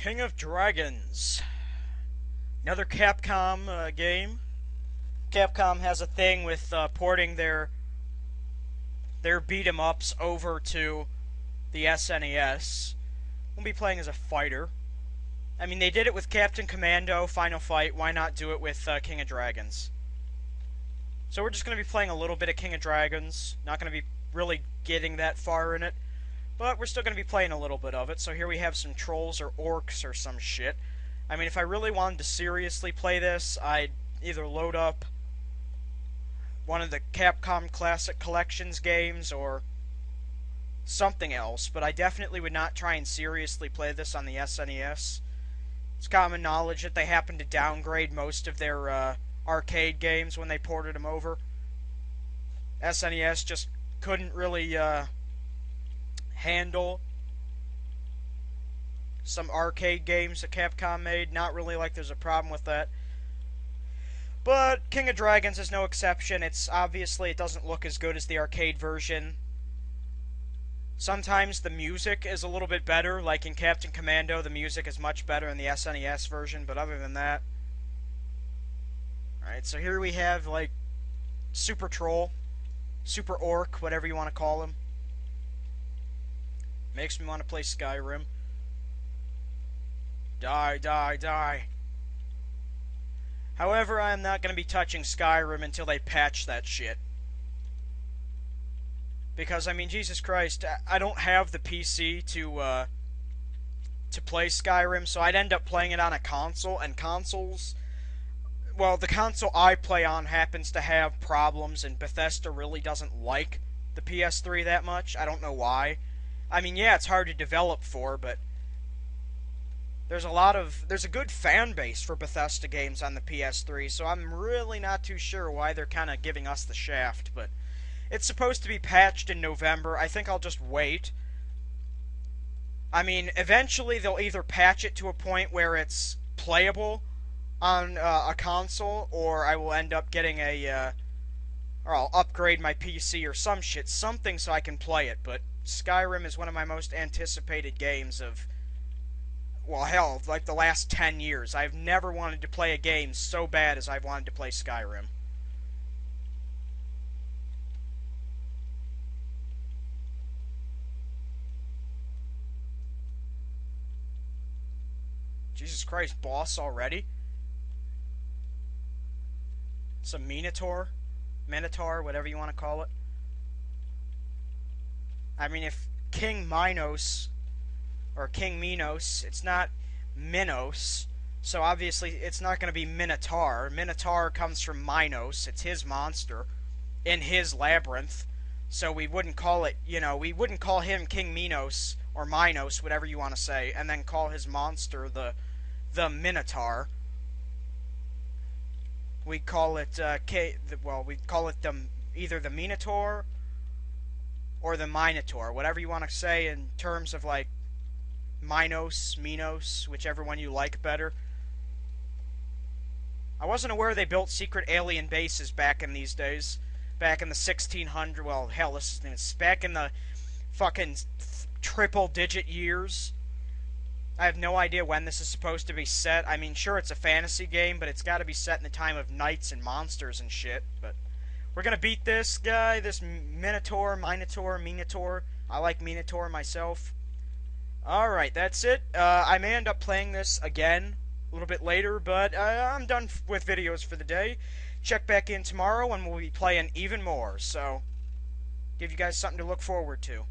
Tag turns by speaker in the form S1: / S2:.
S1: King of Dragons. Another Capcom game. Capcom has a thing with porting their beat 'em ups over to the SNES. We'll be playing as a fighter. I mean, they did it with Captain Commando, Final Fight. Why not do it with King of Dragons? So we're just going to be playing a little bit of King of Dragons. Not going to be really getting that far in it. But we're still going to be playing a little bit of it. So here we have some trolls or orcs or some shit. I mean, if I really wanted to seriously play this, I'd either load up one of the Capcom Classic Collections games or something else, but I definitely would not try and seriously play this on the SNES. It's common knowledge that they happened to downgrade most of their arcade games when they ported them over. SNES just couldn't really handle some arcade games that Capcom made. Not really like there's a problem with that. But King of Dragons is no exception. It's obviously, it doesn't look as good as the arcade version. Sometimes the music is a little bit better, like in Captain Commando, the music is much better in the SNES version, but other than that... Alright, so here we have, like, Super Troll, Super Orc, whatever you want to call him. Makes me want to play Skyrim. Die, die, die. However, I am not going to be touching Skyrim until they patch that shit. Because, I mean, Jesus Christ, I don't have the PC to play Skyrim, so I'd end up playing it on a console, and consoles... Well, the console I play on happens to have problems, and Bethesda really doesn't like the PS3 that much. I don't know why. I mean, yeah, it's hard to develop for, but... There's a good fan base for Bethesda games on the PS3, so I'm really not too sure why they're kind of giving us the shaft, but... It's supposed to be patched in November. I think I'll just wait. I mean, eventually they'll either patch it to a point where it's playable on a console, or I will end up getting or I'll upgrade my PC or some shit, something so I can play it. But Skyrim is one of my most anticipated games of, well, hell, like the last 10 years. I've never wanted to play a game so bad as I've wanted to play Skyrim. Jesus Christ, boss already? Some Minotaur? Whatever you want to call it. I mean, if King Minos, or King Minos, it's not Minos, so obviously it's not going to be Minotaur. Minotaur comes from Minos, it's his monster, in his labyrinth, so we wouldn't call it, we wouldn't call him King Minos, or Minos, whatever you want to say, and then call his monster the Minotaur. We call it we'd call it either the Minotaur or the Minotaur, whatever you want to say in terms of like Minos, whichever one you like better. I wasn't aware they built secret alien bases back in these days, back in the 1600. Well, hell, this is back in the fucking triple-digit years. I have no idea when this is supposed to be set. I mean, sure, it's a fantasy game, but it's got to be set in the time of knights and monsters and shit. But we're going to beat this guy, this Minotaur. I like Minotaur myself. Alright, that's it. I may end up playing this again a little bit later, but I'm done with videos for the day. Check back in tomorrow, and we'll be playing even more. So, give you guys something to look forward to.